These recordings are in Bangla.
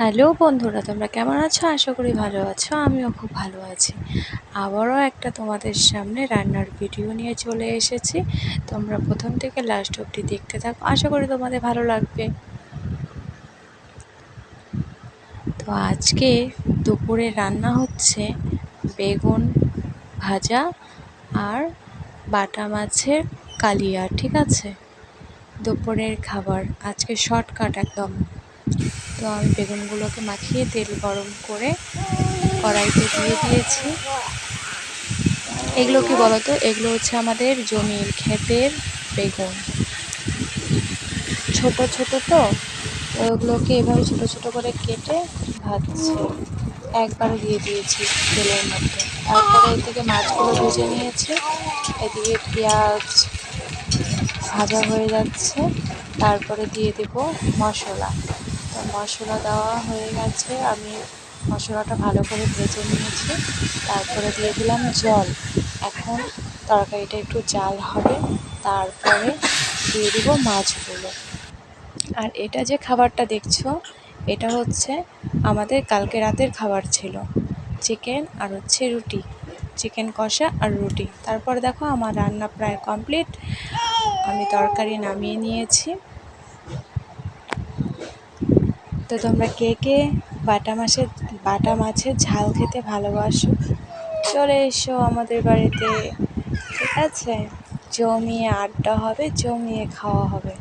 হ্যালো বন্ধুরা, তোমরা কেমন আছো? আশা করি ভালো আছো। আমিও খুব ভালো আছি। আবারও একটা তোমাদের সামনে রান্নার ভিডিও নিয়ে চলে এসেছি। তোমরা প্রথম থেকে লাস্ট অবধি দেখতে থাকো, আশা করি তোমাদের ভালো লাগবে। তো আজকে দুপুরে রান্না হচ্ছে বেগুন ভাজা আর বাটা মাছের কালিয়া। ঠিক আছে, দুপুরের খাবার আজকে শর্টকাট একদম। তো আমি বেগুনগুলোকে মাখিয়ে তেল গরম করে কড়াইতে দিয়ে দিয়েছি। এগুলো কি বলতো, এগুলো হচ্ছে আমাদের জমির ক্ষেতের বেগুন, ছোট ছোট। তো ওগুলোকে এভাবে ছোট ছোট করে কেটে ভাজছি, একবারে দিয়ে দিয়েছি তেলের মধ্যে। তারপরে এদিকে মাছগুলো ভেজে নিয়েছি, এদিকে পেঁয়াজ ভাজা হয়ে যাচ্ছে। তারপরে দিয়ে দেব মশলা। তো মশলা দেওয়া হয়ে গেছে, আমি মশলাটা ভালো করে ভেজে নিয়েছি। তারপরে দিয়ে দিলাম জল। এখন তরকারিটা একটু জাল হবে, তারপরে দিয়ে দিব মাছগুলো। আর এটা যে খাবারটা দেখছো, এটা হচ্ছে আমাদের কালকে রাতের খাবার ছিল, চিকেন আর হচ্ছে রুটি, চিকেন কষা আর রুটি। তারপরে দেখো আমার রান্না প্রায় কমপ্লিট, আমি তরকারি নামিয়ে নিয়েছি। তো তোমরা কে কে বাটা মাছের ঝাল খেতে ভালোবাসো, চলে এসো আমাদের বাড়িতে। ঠিক আছে, জমিয়ে আড্ডা হবে, জমিয়ে খাওয়া হবে।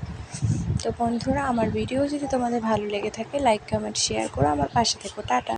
তো বন্ধুরা, আমার ভিডিও যদি তোমাদের ভালো লেগে থাকে, লাইক কমেন্ট শেয়ার করো, আমার পাশে থেকো। টাটা।